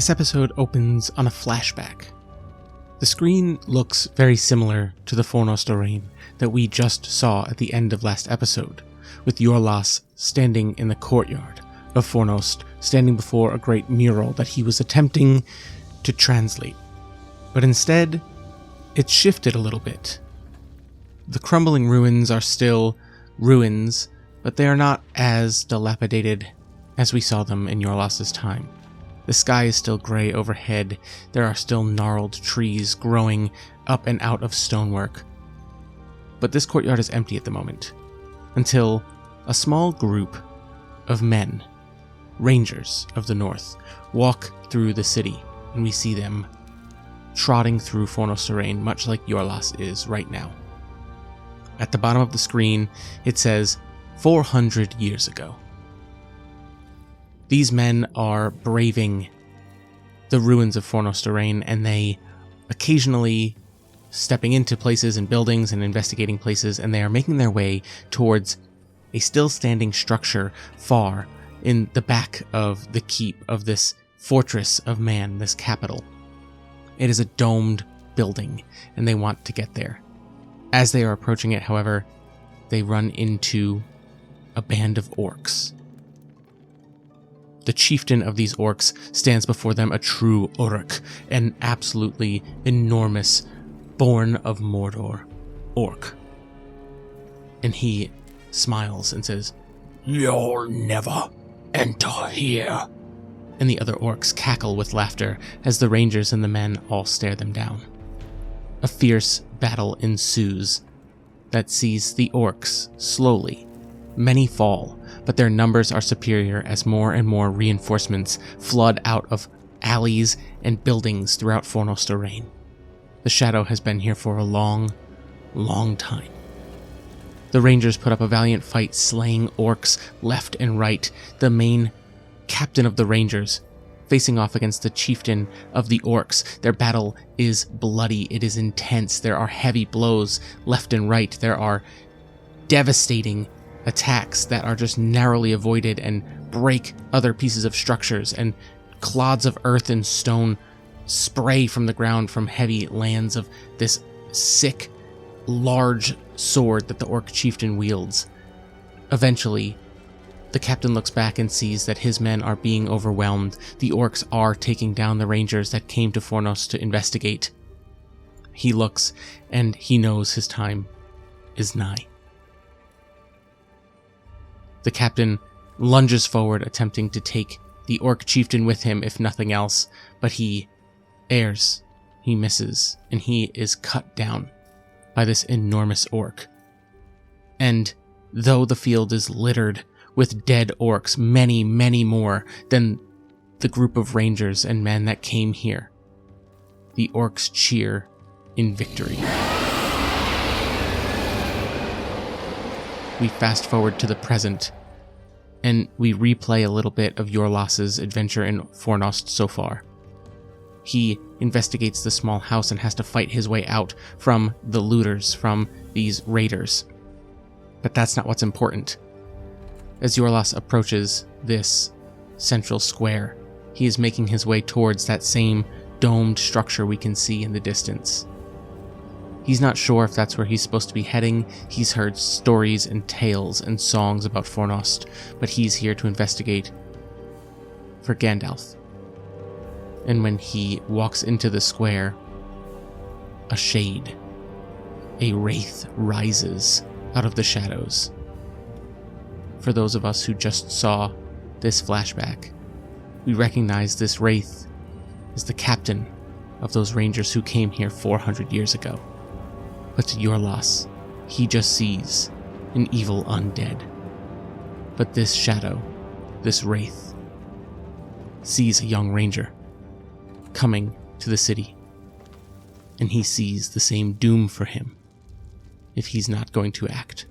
This episode opens on a flashback. The screen looks very similar to the Fornost Erain that we just saw at the end of last episode, with Iorlas standing in the courtyard of Fornost, standing before a great mural that he was attempting to translate. But instead, it's shifted a little bit. The crumbling ruins are still ruins, but they are not as dilapidated as we saw them in Iorlas' time. The sky is still gray overhead. There are still gnarled trees growing up and out of stonework. But this courtyard is empty at the moment, until a small group of men, rangers of the north, walk through the city, and we see them trotting through Fornost Erain, much like Iorlas is right now. At the bottom of the screen, it says, 400 years ago. These men are braving the ruins of Fornost Erain, and they occasionally stepping into places and buildings and investigating places, and they are making their way towards a still standing structure far in the back of the keep of this fortress of man, this capital. It is a domed building, and they want to get there. As they are approaching it, however, they run into a band of orcs. The chieftain of these orcs stands before them, a true Uruk, an absolutely enormous, born of Mordor orc. And he smiles and says, "You'll never enter here." And the other orcs cackle with laughter as the rangers and the men all stare them down. A fierce battle ensues that sees the orcs slowly. Many fall, but their numbers are superior as more and more reinforcements flood out of alleys and buildings throughout Fornost Erain. The shadow has been here for a long, long time. The rangers put up a valiant fight, slaying orcs left and right. The main captain of the rangers facing off against the chieftain of the orcs. Their battle is bloody. It is intense. There are heavy blows left and right. There are devastating attacks that are just narrowly avoided and break other pieces of structures, and clods of earth and stone spray from the ground from heavy lands of this sick, large sword that the orc chieftain wields. Eventually, the captain looks back and sees that his men are being overwhelmed. The orcs are taking down the rangers that came to Fornost to investigate. He looks, and he knows his time is nigh. The captain lunges forward, attempting to take the orc chieftain with him, if nothing else, but he errs, he misses, and he is cut down by this enormous orc. And though the field is littered with dead orcs, many, many more than the group of rangers and men that came here, the orcs cheer in victory. We fast forward to the present, and we replay a little bit of Iorlas' adventure in Fornost so far. He investigates the small house and has to fight his way out from the looters, from these raiders. But that's not what's important. As Iorlas approaches this central square, he is making his way towards that same domed structure we can see in the distance. He's not sure if that's where he's supposed to be heading. He's heard stories and tales and songs about Fornost, but he's here to investigate for Gandalf. And when he walks into the square, a shade, a wraith rises out of the shadows. For those of us who just saw this flashback, we recognize this wraith as the captain of those rangers who came here 400 years ago. But to Iorlas, he just sees an evil undead. But this shadow, this wraith, sees a young ranger coming to the city, and he sees the same doom for him if he's not going to act.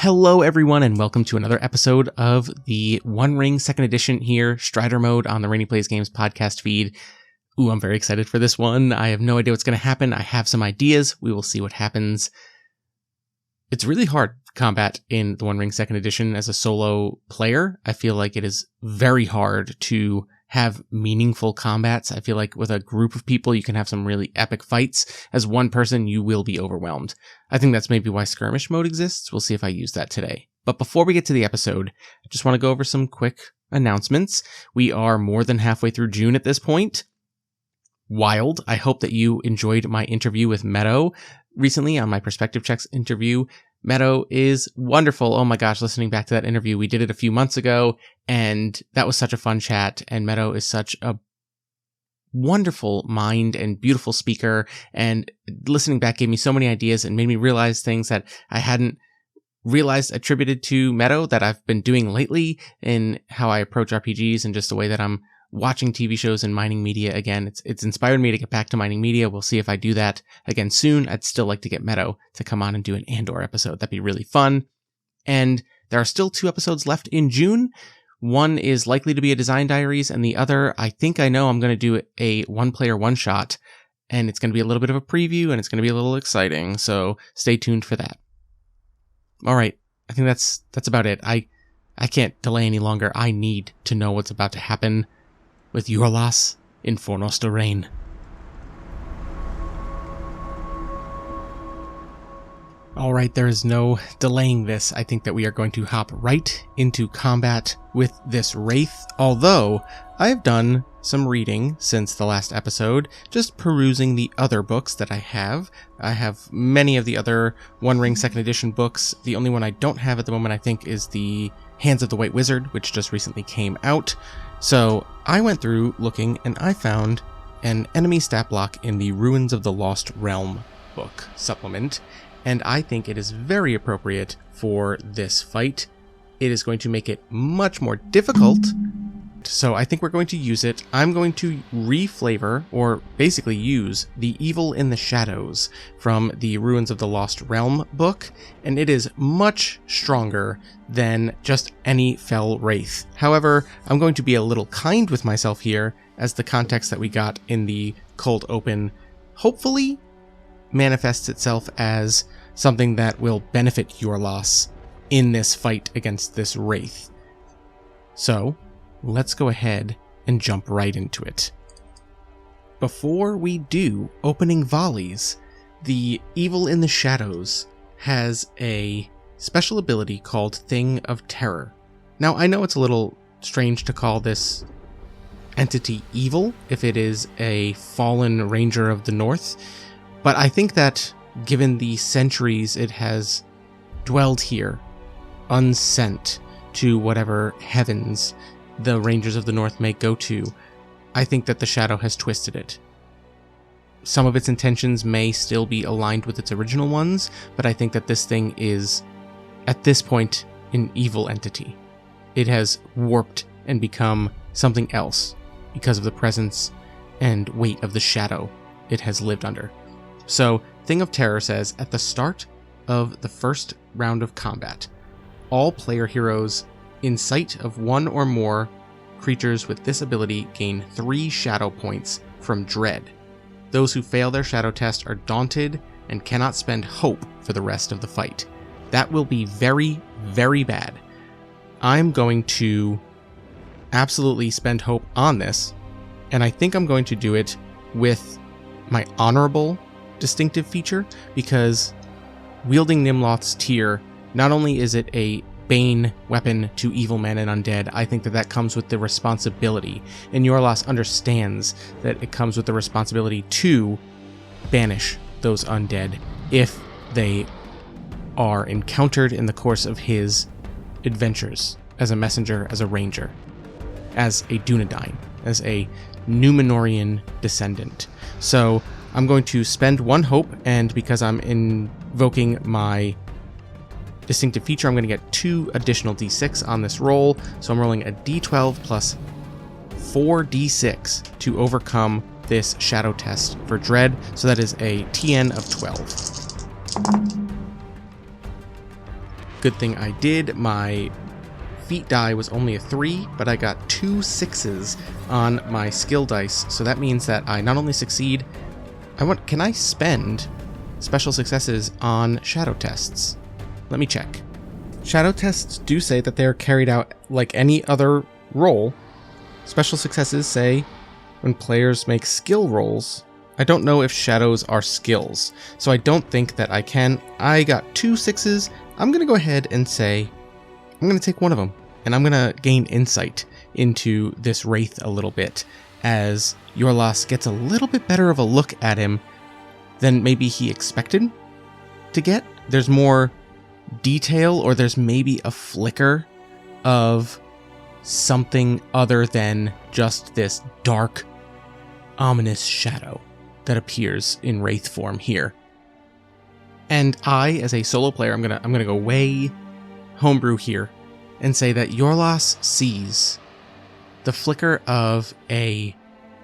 Hello everyone and welcome to another episode of the One Ring 2nd Edition here, Strider Mode on the Rene Plays Games podcast feed. Ooh, I'm very excited for this one. I have no idea what's going to happen. I have some ideas. We will see what happens. It's really hard combat in the One Ring 2nd Edition as a solo player. I feel like it is very hard to have meaningful combats. I feel like with a group of people, you can have some really epic fights. As one person, you will be overwhelmed. I think that's maybe why skirmish mode exists. We'll see if I use that today. But before we get to the episode, I just want to go over some quick announcements. We are more than halfway through June at this point. Wild. I hope that you enjoyed my interview with Meadow recently on my Perspective Checks interview. Meadow is wonderful. Oh my gosh, listening back to that interview, we did it a few months ago, and that was such a fun chat, and Meadow is such a wonderful mind and beautiful speaker, and listening back gave me so many ideas and made me realize things that I hadn't realized attributed to Meadow that I've been doing lately in how I approach RPGs and just the way that I'm watching TV shows and mining media again. It's inspired me to get back to mining media. We'll see if I do that again soon. I'd still like to get Meadow to come on and do an Andor episode. That'd be really fun. And there are still 2 episodes left in June. One is likely to be a design diaries, and the other, I think I know I'm going to do a one-player one-shot, and it's going to be a little bit of a preview, and it's going to be a little exciting, so stay tuned for that. All right, I think that's about it. I can't delay any longer. I need to know what's about to happen with Iorlas in Fornost Erain. Alright, there is no delaying this. I think that we are going to hop right into combat with this wraith, although I have done some reading since the last episode, just perusing the other books that I have. I have many of the other One Ring 2nd Edition books. The only one I don't have at the moment, I think, is the Hands of the White Wizard, which just recently came out. So I went through looking and I found an enemy stat block in the Ruins of the Lost Realm book supplement, and I think it is very appropriate for this fight. It is going to make it much more difficult, so I think we're going to use it. I'm going to reflavor, or basically use, the Evil in the Shadows from the Ruins of the Lost Realm book, and it is much stronger than just any fell wraith. However, I'm going to be a little kind with myself here, as the context that we got in the cold open hopefully manifests itself as something that will benefit Iorlas in this fight against this wraith. So let's go ahead and jump right into it. Before we do opening volleys, the Evil in the Shadows has a special ability called Thing of Terror. Now, I know it's a little strange to call this entity evil if it is a fallen ranger of the north, but I think that given the centuries it has dwelled here, unsent to whatever heavens the Rangers of the North may go to, I think that the Shadow has twisted it. Some of its intentions may still be aligned with its original ones, but I think that this thing is, at this point, an evil entity. It has warped and become something else because of the presence and weight of the shadow it has lived under. So, Thing of Terror says, at the start of the first round of combat, all player heroes in sight of one or more creatures with this ability gain 3 shadow points from dread. Those who fail their shadow test are daunted and cannot spend hope for the rest of the fight. That will be very, very bad. I'm going to absolutely spend hope on this, and I think I'm going to do it with my honorable distinctive feature, because wielding Nimloth's Tear, not only is it a bane weapon to evil men and undead, I think that that comes with the responsibility, and Iorlas understands that it comes with the responsibility to banish those undead if they are encountered in the course of his adventures as a messenger, as a ranger, as a Dunedain, as a Numenorian descendant. So I'm going to spend 1 hope, and because I'm invoking my distinctive feature, I'm going to get 2 additional d6 on this roll. So I'm rolling a d12 plus 4d6 to overcome this shadow test for dread. So that is a TN of 12. Good thing I did. My feat die was only a 3, but I got 2 6s on my skill dice, so that means that I not only succeed, can I spend special successes on shadow tests? Let me check. Shadow tests do say that they're carried out like any other roll. Special successes say when players make skill rolls. I don't know if shadows are skills, so I don't think that I can. I got 2 6s. I'm going to go ahead and say I'm going to take one of them, and I'm going to gain insight into this wraith a little bit as Iorlas gets a little bit better of a look at him than maybe he expected to get. There's more detail, or there's maybe a flicker of something other than just this dark, ominous shadow that appears in wraith form here. And I, as a solo player, I'm gonna go way homebrew here and say that Iorlas sees the flicker of a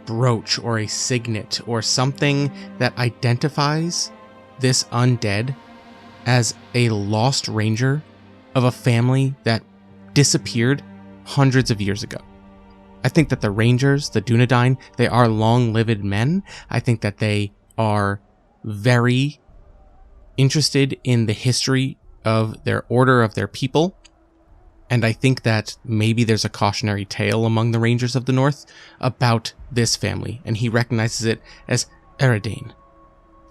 brooch or a signet or something that identifies this undead as a lost ranger of a family that disappeared hundreds of years ago. I think that the Rangers, the Dunedain, they are long-lived men. I think that they are very interested in the history of their order, of their people. And I think that maybe there's a cautionary tale among the Rangers of the North about this family, and he recognizes it as Erain.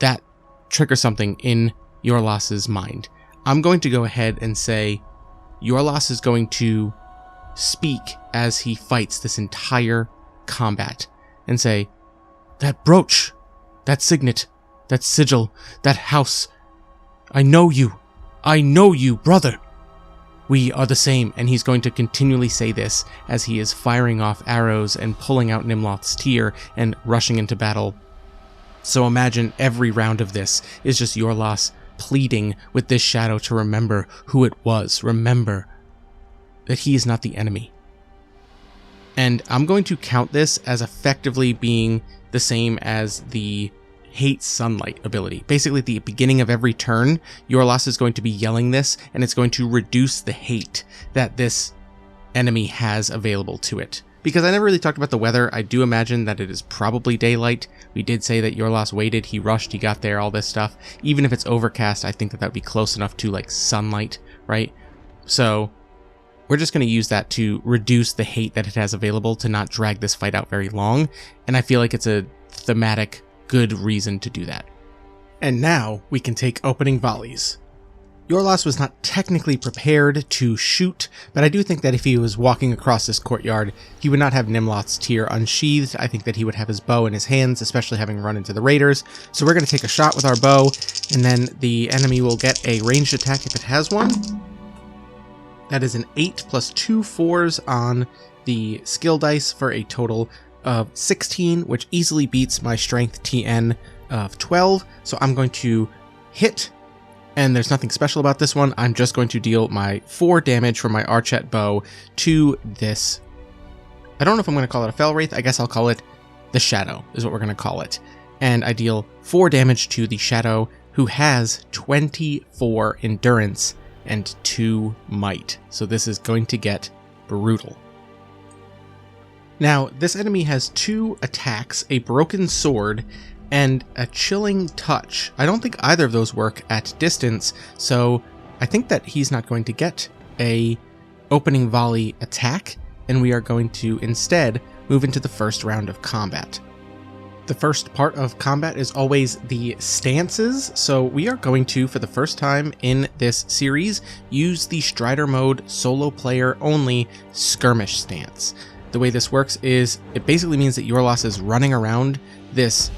That triggers something in Iorlas's mind. I'm going to go ahead and say Iorlas is going to speak as he fights this entire combat and say, that brooch, that signet, that sigil, that house, I know you, brother. We are the same. And he's going to continually say this as he is firing off arrows and pulling out Nimloth's tear and rushing into battle. So imagine every round of this is just Iorlas pleading with this shadow to remember who it was, remember that he is not the enemy. And I'm going to count this as effectively being the same as the hate sunlight ability. Basically, at the beginning of every turn, Iorlas is going to be yelling this, and it's going to reduce the hate that this enemy has available to it. Because I never really talked about the weather, I do imagine that it is probably daylight. We did say that Iorlas waited, he rushed, he got there, all this stuff. Even if it's overcast, I think that would be close enough to like sunlight, right? So we're just going to use that to reduce the hate that it has available to not drag this fight out very long. And I feel like it's a thematic, good reason to do that. And now we can take opening volleys. Iorlas was not technically prepared to shoot, but I do think that if he was walking across this courtyard, he would not have Nimloth's tear unsheathed. I think that he would have his bow in his hands, especially having run into the raiders. So we're going to take a shot with our bow, and then the enemy will get a ranged attack if it has one. That is an 8 plus 2 4s on the skill dice for a total of 16, which easily beats my strength TN of 12. So I'm going to hit, and there's nothing special about this one. I'm just going to deal my 4 damage from my Archette bow to this. I don't know if I'm going to call it a Fell Wraith. I guess I'll call it the Shadow, is what we're going to call it. And I deal 4 damage to the Shadow, who has 24 endurance and 2 might. So this is going to get brutal. Now, this enemy has 2 attacks, a broken sword, and a chilling touch. I don't think either of those work at distance, so I think that he's not going to get a opening volley attack, and we are going to instead move into the first round of combat. The first part of combat is always the stances, so we are going to, for the first time in this series, use the Strider mode solo player only skirmish stance. The way this works is, it basically means that Iorlas is running around this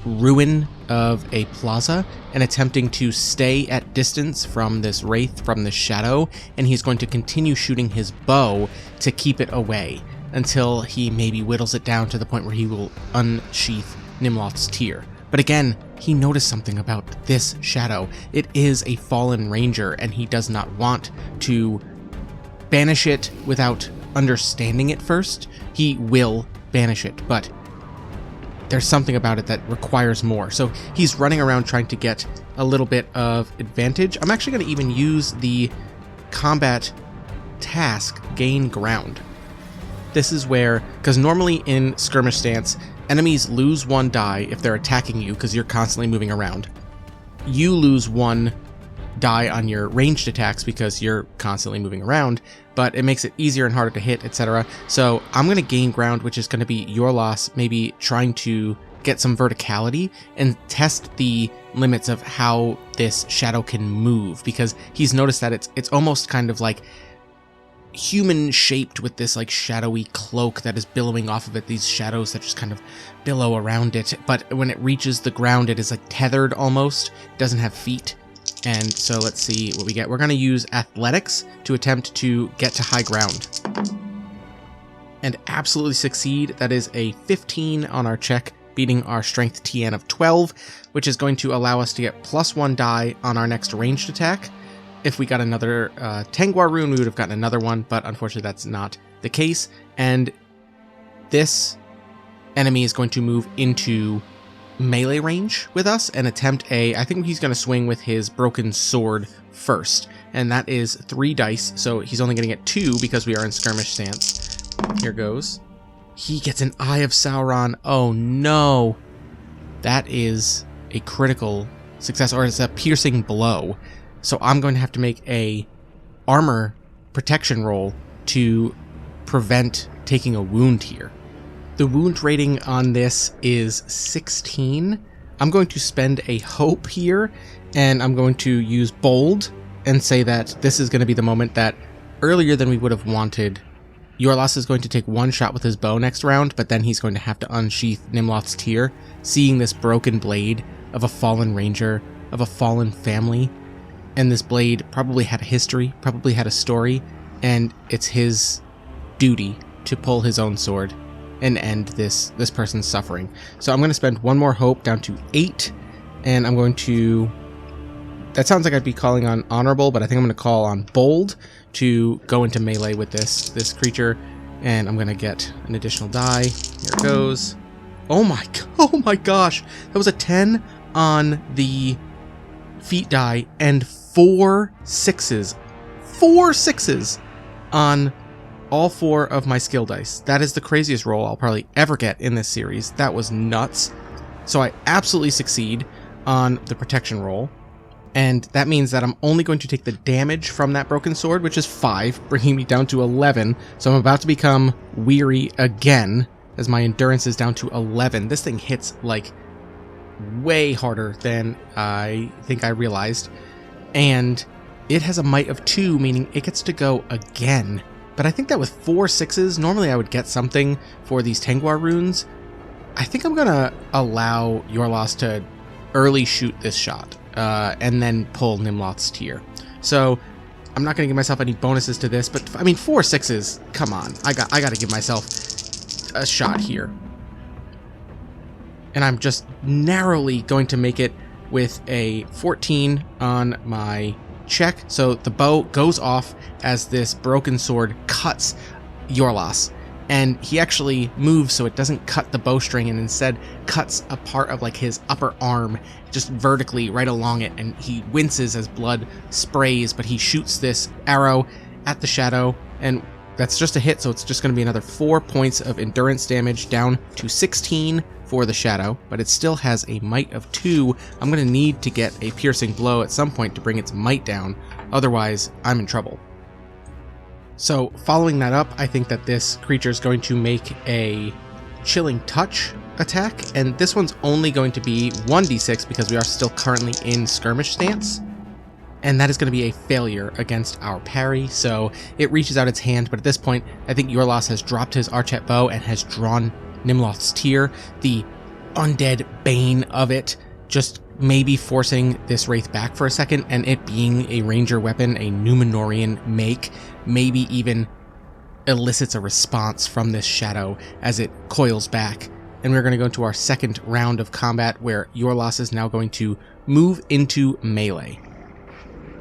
ruin of a plaza and attempting to stay at distance from this wraith, from the shadow, and he's going to continue shooting his bow to keep it away until he maybe whittles it down to the point where he will unsheath Nimloth's tear. But again, he noticed something about this shadow. It is a fallen ranger, and he does not want to banish it without understanding it first. He will banish it, but there's something about it that requires more. So he's running around trying to get a little bit of advantage. I'm actually going to even use the combat task, gain ground. This is where, because normally in skirmish stance, enemies lose 1 die if they're attacking you because you're constantly moving around. You lose 1 die on your ranged attacks because you're constantly moving around, but it makes it easier and harder to hit, etc. So I'm going to gain ground, which is going to be Iorlas maybe trying to get some verticality and test the limits of how this shadow can move, because he's noticed that it's almost kind of like human shaped with this like shadowy cloak that is billowing off of it, these shadows that just kind of billow around it, but when it reaches the ground it is like tethered almost, it doesn't have feet. And so let's see what we get. We're going to use athletics to attempt to get to high ground and absolutely succeed. That is a 15 on our check, beating our strength TN of 12, which is going to allow us to get +1 die on our next ranged attack. If we got another Tengwar rune, we would have gotten another one, but unfortunately that's not the case. And this enemy is going to move into melee range with us and attempt I think he's going to swing with his broken sword first. And that is 3 dice, so he's only going to get 2 because we are in skirmish stance. Here goes. He gets an Eye of Sauron. Oh no. That is a critical success, or it's a piercing blow. So I'm going to have to make a armor protection roll to prevent taking a wound here. The wound rating on this is 16. I'm going to spend a hope here, and I'm going to use bold and say that this is going to be the moment that earlier than we would have wanted, Iorlas is going to take 1 shot with his bow next round, but then he's going to have to unsheath Nimloth's Tear, seeing this broken blade of a fallen ranger, of a fallen family. And this blade probably had a history, probably had a story, and it's his duty to pull his own sword and end this person's suffering. So I'm going to spend 1 more hope down to 8, and I'm going to... That sounds like I'd be calling on honorable, but I think I'm going to call on bold to go into melee with this creature, and I'm going to get an additional die. Here it goes. Oh my gosh! That was a 10 on the feat die and 4 6s. 4 6s on all 4 of my skill dice. That is the craziest roll I'll probably ever get in this series. That was nuts. So I absolutely succeed on the protection roll. And that means that I'm only going to take the damage from that broken sword, which is 5, bringing me down to 11. So I'm about to become weary again, as my endurance is down to 11. This thing hits, like, way harder than I think I realized. And it has a might of 2, meaning it gets to go again. But I think that with 4 6s, normally I would get something for these Tengwar runes. I think I'm going to allow Iorlas to early shoot this shot. And then pull Nimloth's Tear. So I'm not going to give myself any bonuses to this, but I mean 4 6s. Come on, I got to give myself a shot here. And I'm just narrowly going to make it with a 14 on my check. So the bow goes off as this broken sword cuts Iorlas. And he actually moves so it doesn't cut the bowstring and instead cuts a part of like his upper arm just vertically right along it, and he winces as blood sprays, but he shoots this arrow at the shadow, and that's just a hit, so it's just going to be another 4 points of endurance damage, down to 16 for the shadow, but it still has a might of 2. I'm going to need to get a piercing blow at some point to bring its might down, otherwise I'm in trouble. So following that up, I think that this creature is going to make a Chilling Touch attack, and this one's only going to be 1d6 because we are still currently in skirmish stance, and that is going to be a failure against our parry. So it reaches out its hand, but at this point I think Iorlas has dropped his archet bow and has drawn Nimloth's Tear, the undead bane of it, just maybe forcing this wraith back for a second, and it being a ranger weapon, a Numenorian make, maybe even elicits a response from this shadow as it coils back. And we're going to go into our second round of combat, where Iorlas is now going to move into melee.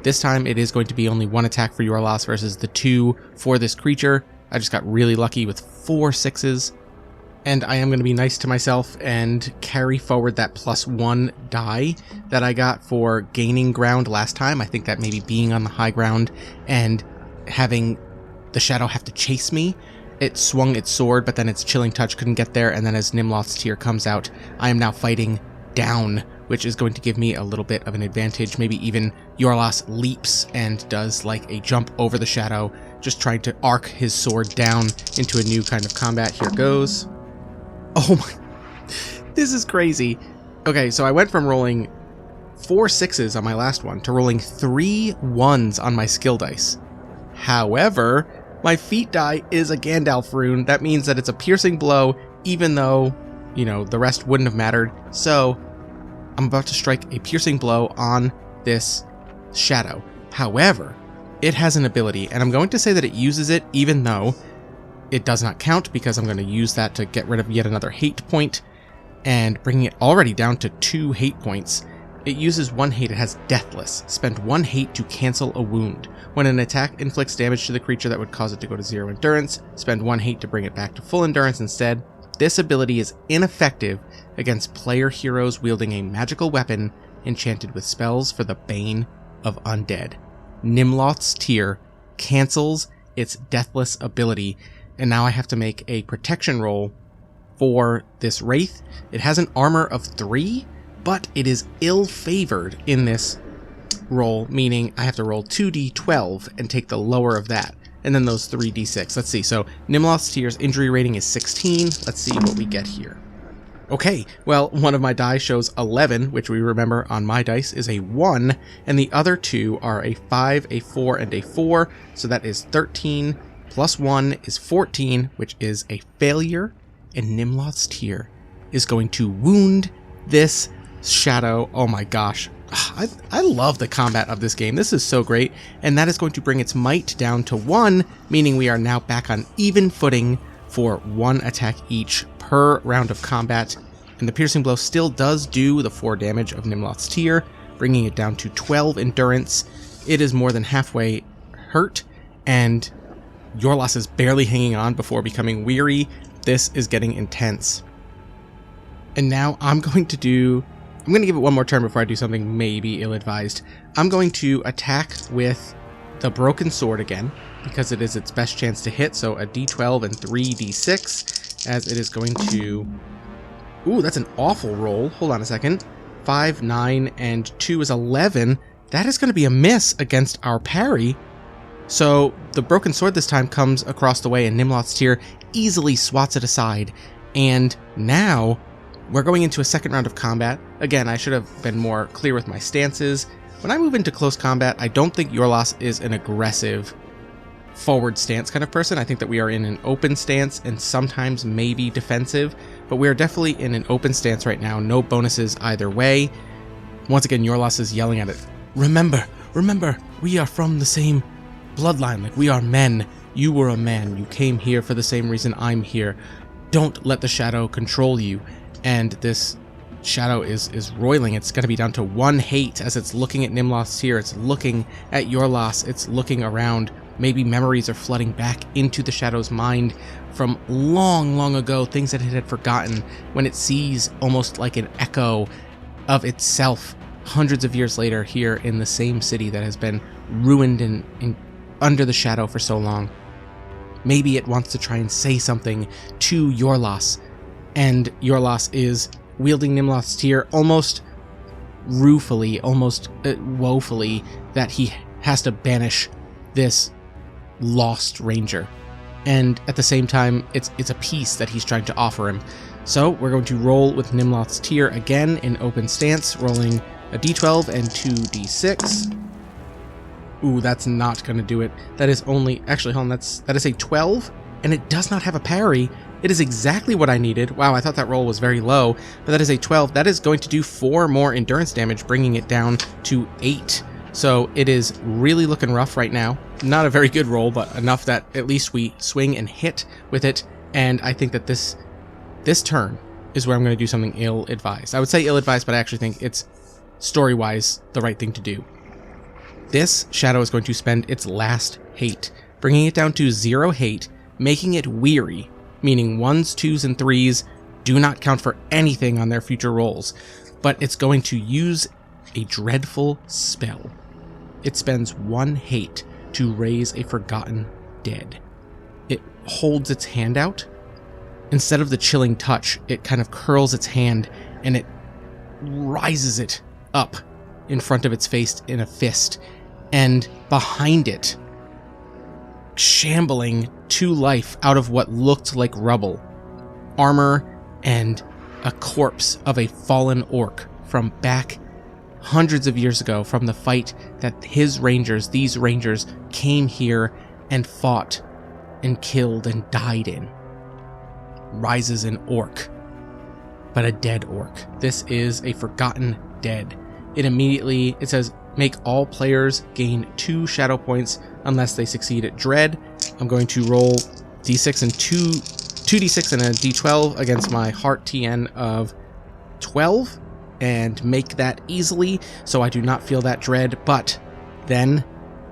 This time it is going to be only 1 attack for Iorlas versus the 2 for this creature. I just got really lucky with 4 6s. And I am going to be nice to myself and carry forward that +1 die that I got for gaining ground last time. I think that maybe being on the high ground and having the shadow have to chase me. It swung its sword, but then its chilling touch couldn't get there, and then as Nimloth's Tear comes out, I am now fighting down, which is going to give me a little bit of an advantage. Maybe even Iorlas leaps and does like a jump over the shadow, just trying to arc his sword down into a new kind of combat. Here goes. Oh my, this is crazy. Okay, so I went from rolling 4 6s on my last one to rolling 3 1s on my skill dice. However, my feat die is a Gandalf rune. That means that it's a piercing blow, even though, you know, the rest wouldn't have mattered. So I'm about to strike a piercing blow on this shadow. However, it has an ability, and I'm going to say that it uses it even though it does not count, because I'm going to use that to get rid of yet another hate point and bringing it already down to 2 hate points. It uses 1 hate. It has Deathless. Spend 1 hate to cancel a wound. When an attack inflicts damage to the creature that would cause it to go to 0 endurance, spend 1 hate to bring it back to full endurance instead. This ability is ineffective against player heroes wielding a magical weapon enchanted with spells for the Bane of Undead. Nimloth's Tear cancels its Deathless ability, and now I have to make a protection roll for this Wraith. It has an armor of 3, but it is ill-favored in this roll, meaning I have to roll 2d12 and take the lower of that, and then those 3d6. Let's see, so Nimloth's Tear's injury rating is 16. Let's see what we get here. Okay, well, one of my die shows 11, which we remember on my dice is a 1, and the other 2 are a 5, a 4, and a 4, so that is 13, plus 1 is 14, which is a failure, and Nimloth's Tear is going to wound this shadow. Oh my gosh. I love the combat of this game. This is so great. And that is going to bring its might down to 1, meaning we are now back on even footing for 1 attack each per round of combat. And the piercing blow still does do the 4 damage of Nimloth's Tear, bringing it down to 12 endurance. It is more than halfway hurt, and Iorlas is barely hanging on before becoming weary. This is getting intense. And now I'm going to give it one more turn before I do something maybe ill-advised. I'm going to attack with the broken sword again, because it is its best chance to hit, so a d12 and 3d6, as it is going to... Ooh, that's an awful roll. Hold on a second. 5, 9, and 2 is 11. That is going to be a miss against our parry. So the broken sword this time comes across the way, and Nimloth's Tear easily swats it aside. And now we're going into a second round of combat. Again, I should have been more clear with my stances. When I move into close combat, I don't think Iorlas is an aggressive forward stance kind of person. I think that we are in an open stance and sometimes maybe defensive, but we are definitely in an open stance right now. No bonuses either way. Once again, Iorlas is yelling at it. Remember, we are from the same bloodline. Like, we are men. You were a man. You came here for the same reason I'm here. Don't let the shadow control you. And this shadow is roiling. It's going to be down to 1 hate as it's looking at Nimloth's Tear. It's looking at Iorlas. It's looking around. Maybe memories are flooding back into the shadow's mind from long, long ago, things that it had forgotten, when it sees almost like an echo of itself hundreds of years later here in the same city that has been ruined and under the shadow for so long. Maybe it wants to try and say something to Iorlas, and Iorlas is wielding Nimloth's Tear almost ruefully, almost woefully, that he has to banish this lost ranger. And at the same time, it's a peace that he's trying to offer him. So we're going to roll with Nimloth's Tear again in open stance, rolling a d12 and 2d6. Ooh, that's not going to do it. That is only... Actually, hold on, that is a 12, and it does not have a parry. It is exactly what I needed. Wow, I thought that roll was very low, but that is a 12. That is going to do 4 more endurance damage, bringing it down to 8. So it is really looking rough right now. Not a very good roll, but enough that at least we swing and hit with it. And I think that this turn is where I'm going to do something ill-advised. I would say ill-advised, but I actually think it's story-wise the right thing to do. This shadow is going to spend its last hate, bringing it down to 0 hate, making it weary, meaning 1s, 2s, and 3s do not count for anything on their future rolls, but it's going to use a dreadful spell. It spends 1 hate to raise a forgotten dead. It holds its hand out. Instead of the chilling touch, it kind of curls its hand and it rises it up in front of its face in a fist, and behind it, shambling to life out of what looked like rubble, armor and a corpse of a fallen orc from back hundreds of years ago, from the fight that these rangers came here and fought and killed and died in. Rises an orc, but a dead orc. This is a forgotten dead. It says make all players gain 2 shadow points unless they succeed at dread. I'm going to roll d6 and 2d6 and a d12 against my heart TN of 12 and make that easily so I do not feel that dread. But then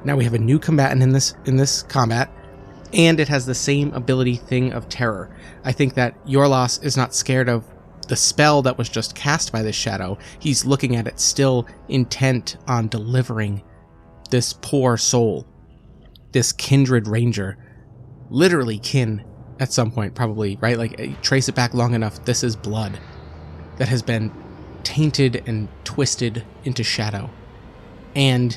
now we have a new combatant in this combat, and it has the same ability, Thing of Terror. I think that Iorlas is not scared of the spell that was just cast by this shadow. He's looking at it, still intent on delivering this poor soul, this kindred ranger, literally kin at some point, probably, right? Like, trace it back long enough, this is blood that has been tainted and twisted into shadow. And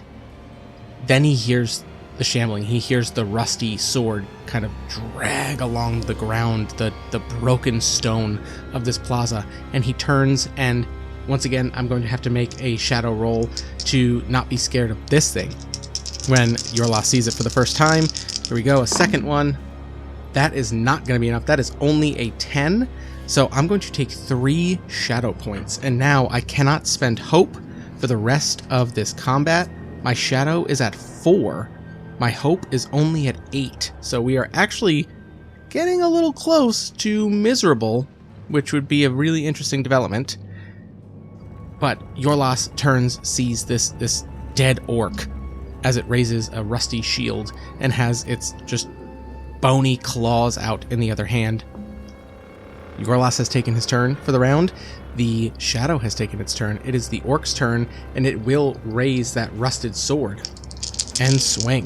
then he hears the shambling. He hears the rusty sword kind of drag along the ground, the broken stone of this plaza, and he turns, and once again, I'm going to have to make a shadow roll to not be scared of this thing. When Iorlas sees it for the first time, here we go, a second one. That is not going to be enough. That is only a 10, so I'm going to take 3 shadow points, and now I cannot spend hope for the rest of this combat. My shadow is at 4. My hope is only at 8, so we are actually getting a little close to miserable, which would be a really interesting development. But Iorlas turns, sees this dead orc as it raises a rusty shield and has its just bony claws out in the other hand. Iorlas has taken his turn for the round. The shadow has taken its turn. It is the orc's turn, and it will raise that rusted sword and swing.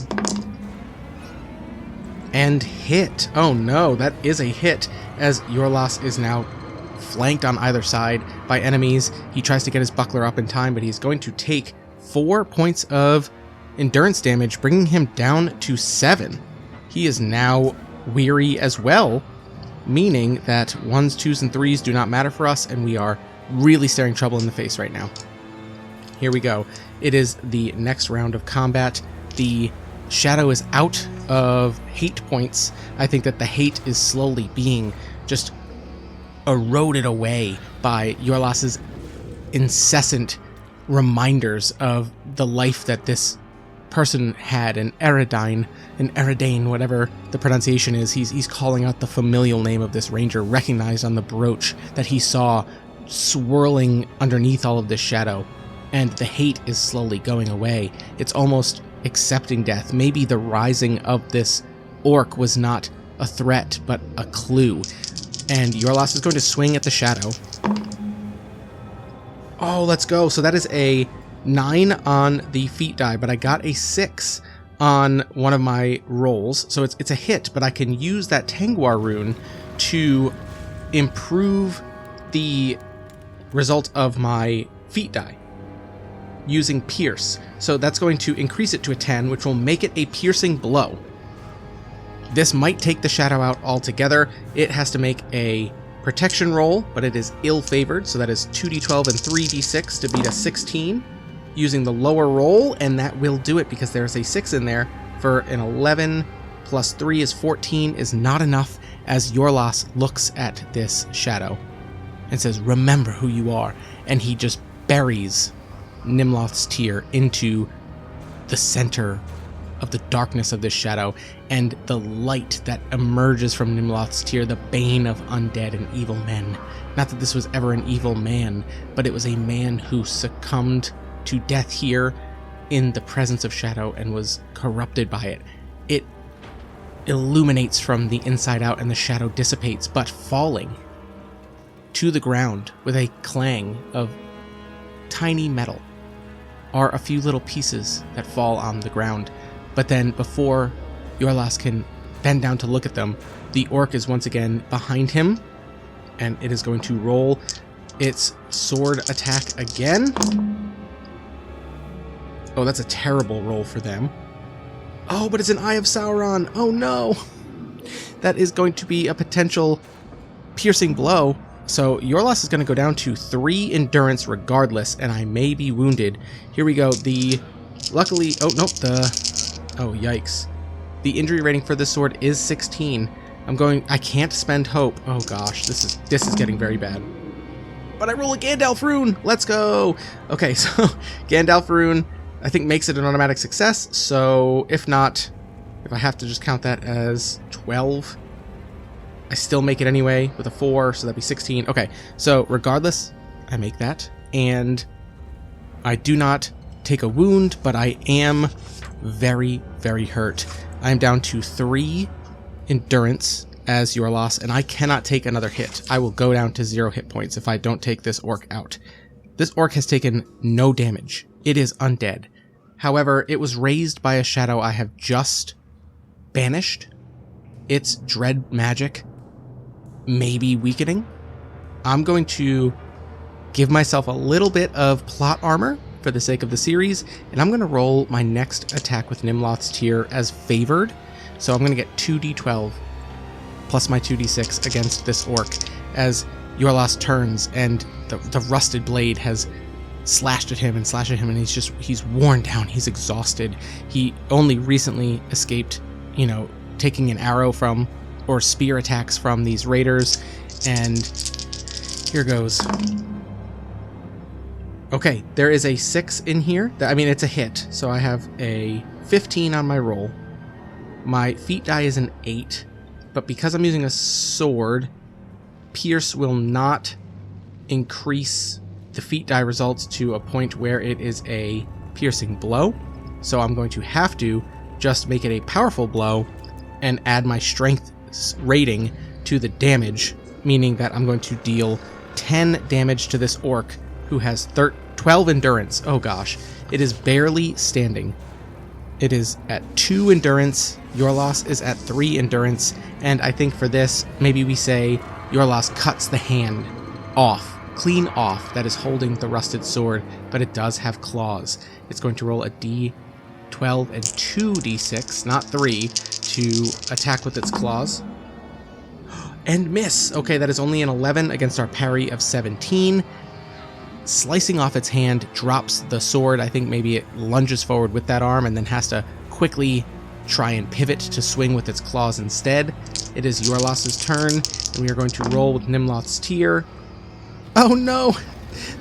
And hit. Oh no, that is a hit, as Iorlas is now flanked on either side by enemies. He tries to get his buckler up in time, but he's going to take 4 points of endurance damage, bringing him down to 7. He is now weary as well, meaning that 1s, 2s, and 3s do not matter for us, and we are really staring trouble in the face right now. Here we go. It is the next round of combat. The shadow is out of hate points. I think that the hate is slowly being just eroded away by Iorlas's incessant reminders of the life that this person had, an Erain, whatever the pronunciation is. He's calling out the familial name of this ranger, recognized on the brooch that he saw swirling underneath all of this shadow. And the hate is slowly going away. It's almost accepting death. Maybe the rising of this orc was not a threat, but a clue. And Iorlas is going to swing at the shadow. Oh, let's go. So that is a 9 on the feat die, but I got a 6 on one of my rolls. So it's a hit, but I can use that Tengwar rune to improve the result of my feat die using Pierce. So that's going to increase it to a 10, which will make it a piercing blow. This might take the shadow out altogether. It has to make a protection roll, but it is ill-favored, so that is 2d12 and 3d6 to beat a 16 using the lower roll, and that will do it because there's a 6 in there for an 11 plus 3 is 14 is not enough, as Iorlas looks at this shadow and says, "Remember who you are," and he just buries Nimloth's tear into the center of the darkness of this shadow, and the light that emerges from Nimloth's tear, the bane of undead and evil men. Not that this was ever an evil man, but it was a man who succumbed to death here in the presence of shadow and was corrupted by it. It illuminates from the inside out and the shadow dissipates, but falling to the ground with a clang of tiny metal are a few little pieces that fall on the ground. But then before Iorlas can bend down to look at them, the orc is once again behind him, and it is going to roll its sword attack again. Oh, that's a terrible roll for them. Oh, but it's an Eye of Sauron. Oh no! That is going to be a potential piercing blow. So Iorlas is going to go down to 3 endurance regardless, and I may be wounded. Here we go. Luckily, oh nope, oh yikes. The injury rating for this sword is 16. I can't spend hope. Oh gosh, this is getting very bad. But I roll a Gandalf rune. Let's go. Okay, so Gandalf rune, I think, makes it an automatic success. So if not, if I have to just count that as 12, I still make it anyway with a 4, so that'd be 16. Okay, so regardless, I make that, and I do not take a wound, but I am very, very hurt. I am down to 3 endurance as Iorlas, and I cannot take another hit. I will go down to 0 hit points if I don't take this orc out. This orc has taken no damage. It is undead. However, it was raised by a shadow I have just banished. Its dread magic may be weakening. I'm going to give myself a little bit of plot armor for the sake of the series, and I'm going to roll my next attack with Nimloth's Tear as favored. So I'm going to get 2d12 plus my 2d6 against this orc as Iorlas turns, and the rusted blade has slashed at him, and he's worn down, he's exhausted. He only recently escaped, taking an arrow from, or spear attacks from these raiders, and here goes. Okay, there is a 6 in here. I mean, it's a hit, so I have a 15 on my roll. My feat die is an 8, but because I'm using a sword, Pierce will not increase the feat die results to a point where it is a piercing blow, so I'm going to have to just make it a powerful blow and add my strength rating to the damage, meaning that I'm going to deal 10 damage to this orc who has 12 endurance. Oh gosh, it is barely standing. It is at 2 endurance, Iorlas is at 3 endurance, and I think for this, maybe we say Iorlas cuts the hand off, clean off, that is holding the rusted sword, but it does have claws. It's going to roll a d12 and 2d6, not 3, to attack with its claws. And miss! Okay, that is only an 11 against our parry of 17. Slicing off its hand, drops the sword. I think maybe it lunges forward with that arm and then has to quickly try and pivot to swing with its claws instead. It is Iorlas' turn, and we are going to roll with Nimloth's Tear. Oh no!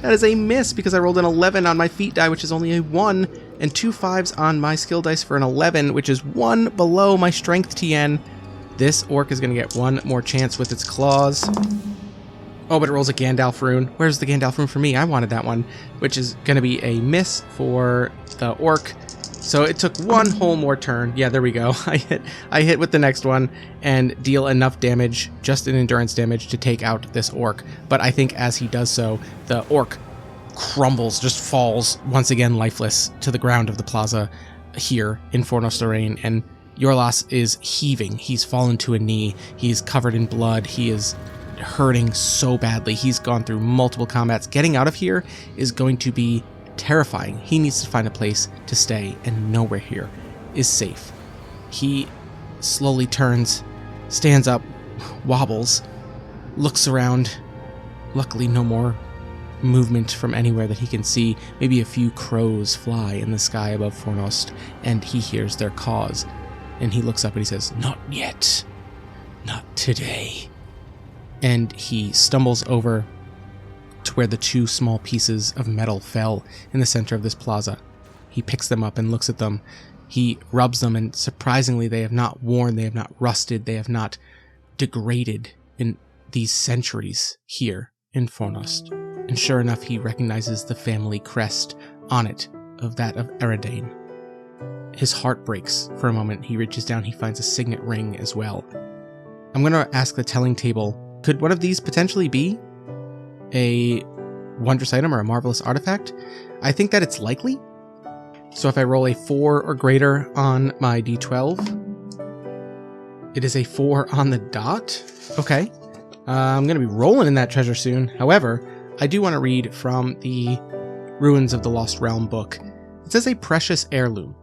That is a miss because I rolled an 11 on my feat die, which is only a 1, and 2 5s on my skill dice for an 11, which is 1 below my strength TN. This orc is going to get 1 more chance with its claws. Oh, but it rolls a Gandalf rune. Where's the Gandalf rune for me? I wanted that one, which is going to be a miss for the orc. So it took 1 whole more turn. Yeah, there we go. I hit with the next one and deal enough damage, just an endurance damage, to take out this orc. But I think as he does so, the orc crumbles, just falls once again lifeless to the ground of the plaza here in Fornost Erain, and Iorlas is heaving. He's fallen to a knee. He's covered in blood. He is hurting so badly. He's gone through multiple combats. Getting out of here is going to be terrifying. He needs to find a place to stay, and nowhere here is safe. He slowly turns, stands up, wobbles, looks around. Luckily, no more movement from anywhere that he can see. Maybe a few crows fly in the sky above Fornost, and he hears their caws. And he looks up and he says, "Not yet. Not today." And he stumbles over to where the 2 small pieces of metal fell in the center of this plaza. He picks them up and looks at them. He rubs them, and surprisingly, they have not worn, they have not rusted, they have not degraded in these centuries here in Fornost. And sure enough, he recognizes the family crest on it of that of Erain. his heart breaks for a moment. He reaches down, he finds a signet ring as well. I'm going to ask the telling table, could one of these potentially be a wondrous item or a marvelous artifact? I think that it's likely. So if I roll a 4 or greater on my d12, it is a 4 on the dot. Okay. I'm going to be rolling in that treasure soon. However, I do want to read from the Ruins of the Lost Realm book. It says a precious heirloom.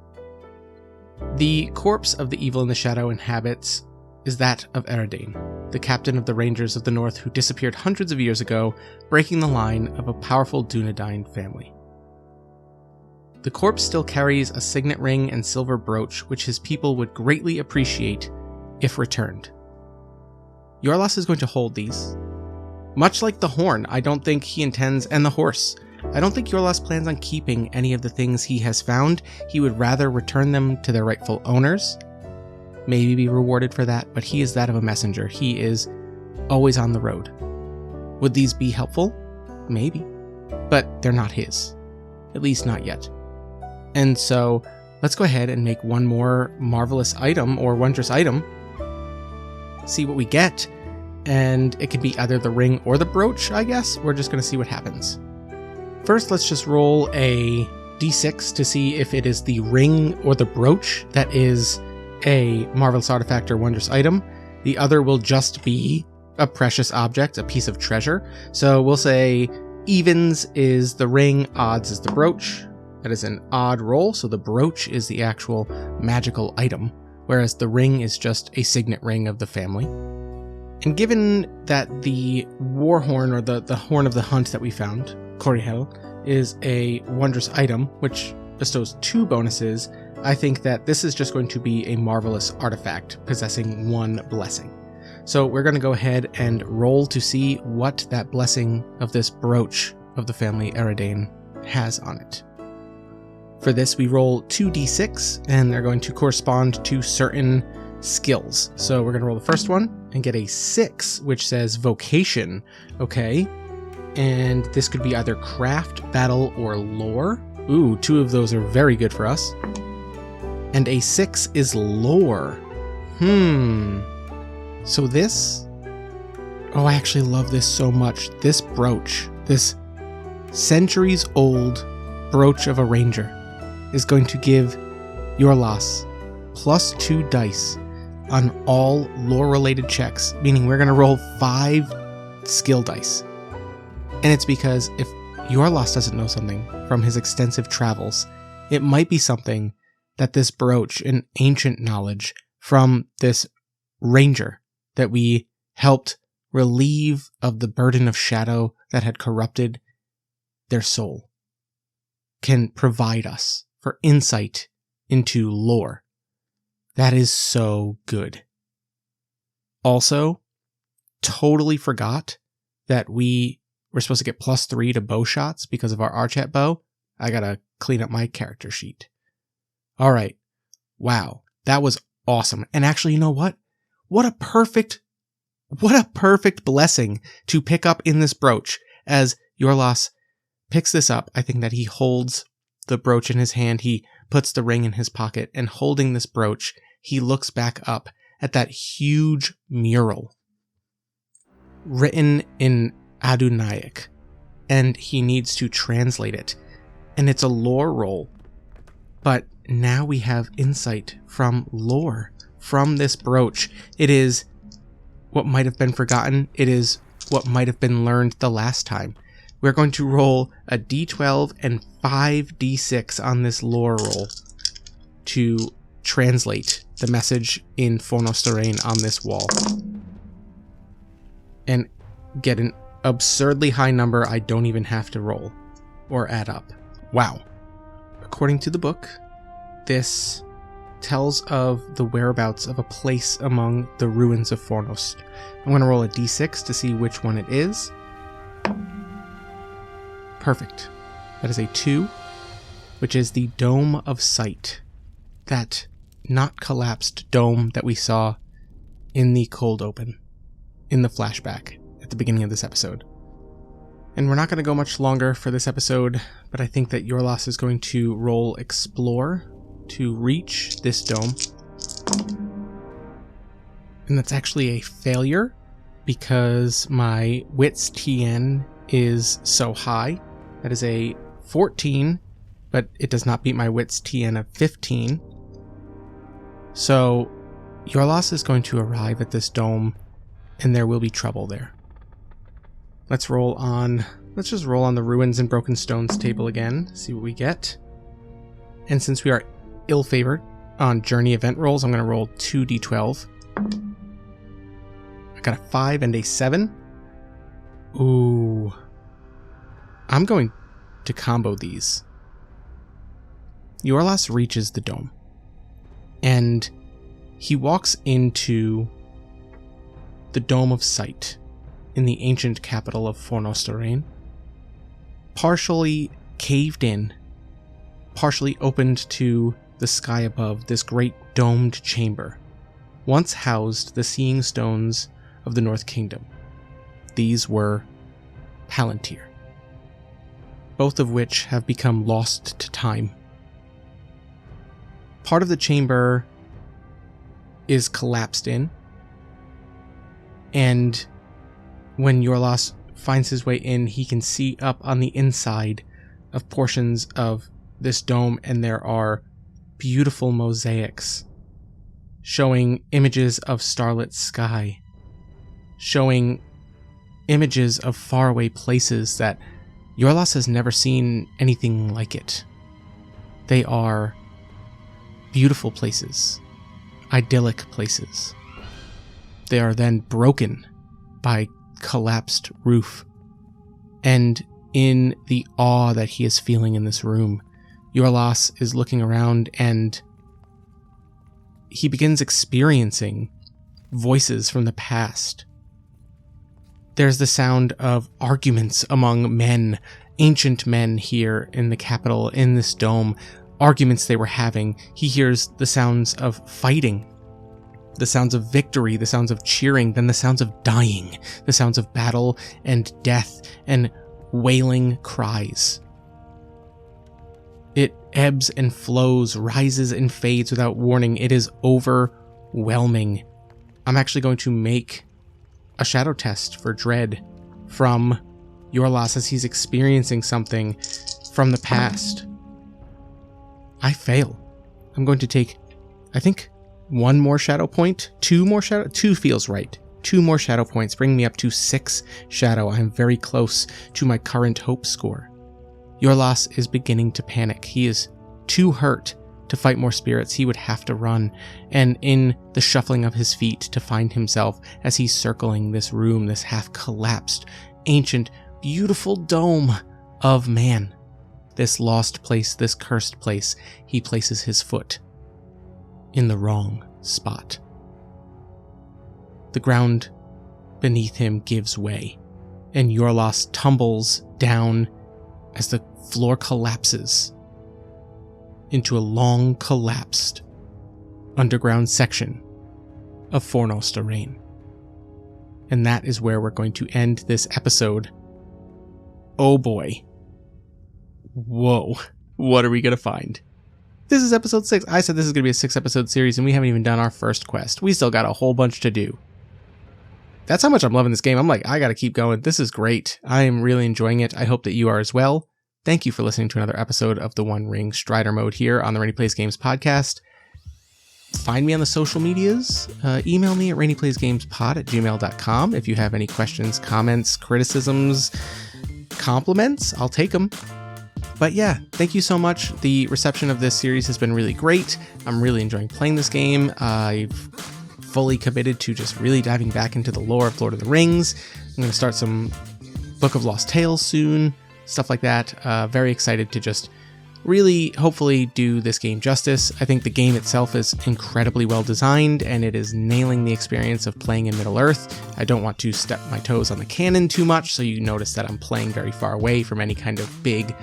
The corpse of the evil in the shadow inhabits is that of Erain, the captain of the Rangers of the North who disappeared hundreds of years ago, breaking the line of a powerful Dunedain family. The corpse still carries a signet ring and silver brooch which his people would greatly appreciate if returned. Iorlas is going to hold these. Much like the horn, I don't think he intends, and the horse, I don't think Iorlas plans on keeping any of the things he has found. He would rather return them to their rightful owners, maybe be rewarded for that, but he is that of a messenger. He is always on the road. Would these be helpful? Maybe, but they're not his, at least not yet. And so let's go ahead and make one more marvelous item or wondrous item, see what we get, and it could be either the ring or the brooch, I guess. We're just going to see what happens. First, let's just roll a d6 to see if it is the ring or the brooch that is a marvelous artifact or wondrous item. The other will just be a precious object, a piece of treasure. So we'll say evens is the ring, odds is the brooch. That is an odd roll, so the brooch is the actual magical item, whereas the ring is just a signet ring of the family. And given that the war horn, or the horn of the hunt that we found, Corihel, is a wondrous item, which bestows 2 bonuses, I think that this is just going to be a marvelous artifact possessing 1 blessing. So we're going to go ahead and roll to see what that blessing of this brooch of the family Erain has on it. For this, we roll 2d6, and they're going to correspond to certain skills. So we're going to roll the first one and get a 6, which says vocation. Okay. And this could be either craft, battle, or lore. Ooh, 2 of those are very good for us. And a 6 is lore. So this... Oh, I actually love this so much. This brooch, this centuries-old brooch of a ranger, is going to give Iorlas +2 dice on all lore-related checks, meaning we're going to roll 5 skill dice. And it's because if Iorlas doesn't know something from his extensive travels, it might be something that this brooch, an ancient knowledge from this ranger that we helped relieve of the burden of shadow that had corrupted their soul, can provide us for insight into lore. That is so good. Also, totally forgot that we were supposed to get +3 to bow shots because of our Archat bow. I gotta clean up my character sheet. All right. Wow. That was awesome. And actually, you know what? What a perfect blessing to pick up in this brooch. As Iorlas picks this up, I think that he holds the brooch in his hand. He puts the ring in his pocket, and holding this brooch, he looks back up at that huge mural written in Adunaic, and he needs to translate it. And it's a lore roll. But now we have insight from lore, from this brooch. It is what might have been forgotten. It is what might have been learned the last time. We're going to roll a d12 and 5d6 on this lore roll to translate the message in Fornost Erain on this wall. And get an absurdly high number I don't even have to roll or add up. Wow. According to the book, this tells of the whereabouts of a place among the ruins of Fornost. I'm going to roll a d6 to see which one it is. Perfect. That is a 2, which is the Dome of Sight. That not collapsed dome that we saw in the cold open, in the flashback at the beginning of this episode. And we're not going to go much longer for this episode, but I think that Iorlas is going to roll Explore to reach this dome. And that's actually a failure because my wits TN is so high. That is a 14, but it does not beat my wits TN of 15. So Iorlas is going to arrive at this dome, and there will be trouble there. Let's just roll on the ruins and broken stones table again, see what we get. And since we are ill-favored on journey event rolls, I'm going to roll 2d12. I got a 5 and a 7. Ooh. I'm going to combo these. Iorlas reaches the dome, and he walks into the Dome of Sight in the ancient capital of Fornost Erain, partially caved in, partially opened to the sky above. This great domed chamber once housed the seeing stones of the North Kingdom. These were Palantir, both of which have become lost to time. Part of the chamber is collapsed in, and when Iorlas finds his way in, he can see up on the inside of portions of this dome, and there are beautiful mosaics showing images of starlit sky, showing images of faraway places that Iorlas has never seen anything like it. They are beautiful places, idyllic places. They are then broken by collapsed roof. And in the awe that he is feeling in this room, Iorlas is looking around and he begins experiencing voices from the past. There's the sound of arguments among men, ancient men here in the capital, in this dome, arguments they were having. He hears the sounds of fighting, the sounds of victory, the sounds of cheering, then the sounds of dying, the sounds of battle and death and wailing cries. It ebbs and flows, rises and fades without warning. It is overwhelming. I'm actually going to make a shadow test for dread from Iorlas as he's experiencing something from the past. I fail. I'm going to take, I think, one more shadow point. Two feels right. 2 more shadow points bring me up to 6 shadow. I'm very close to my current hope score. Iorlas is beginning to panic. He is too hurt to fight more spirits. He would have to run, and in the shuffling of his feet to find himself as he's circling this room, this half-collapsed, ancient, beautiful dome of man. This lost place, this cursed place, he places his foot in the wrong spot. The ground beneath him gives way, and Iorlas tumbles down as the floor collapses into a long collapsed underground section of Fornost Erain. And that is where we're going to end this episode. Oh boy. Whoa. What are we going to find? This is episode 6. I said this is going to be a 6-episode series, and we haven't even done our first quest. We still got a whole bunch to do. That's how much I'm loving this game. I'm like, I got to keep going. This is great. I am really enjoying it. I hope that you are as well. Thank you for listening to another episode of the One Ring Strider Mode here on the Rene Plays Games podcast. Find me on the social medias. Email me at reneplaysgamespod@gmail.com if you have any questions, comments, criticisms, compliments. I'll take them. But yeah, thank you so much. The reception of this series has been really great. I'm really enjoying playing this game. I've fully committed to just really diving back into the lore of Lord of the Rings. I'm going to start some Book of Lost Tales soon, stuff like that. Very excited to just really, hopefully, do this game justice. I think the game itself is incredibly well designed, and it is nailing the experience of playing in Middle-earth. I don't want to step my toes on the canon too much, so you notice that I'm playing very far away from any kind of big,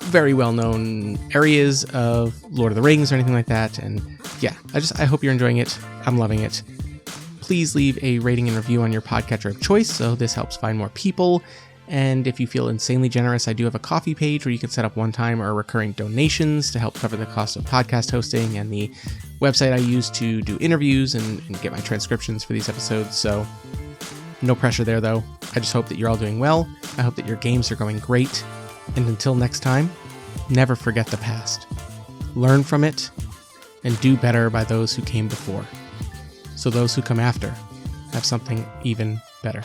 very well-known areas of Lord of the Rings or anything like that. And yeah, I hope you're enjoying it. I'm loving it. Please leave a rating and review on your podcatcher of choice, so this helps find more people. And if you feel insanely generous, I do have a Ko-fi page where you can set up one-time or recurring donations to help cover the cost of podcast hosting and the website I use to do interviews and get my transcriptions for these episodes. So no pressure there, though. I just hope that you're all doing well. I hope that your games are going great. And until next time, never forget the past. Learn from it and do better by those who came before, so those who come after have something even better.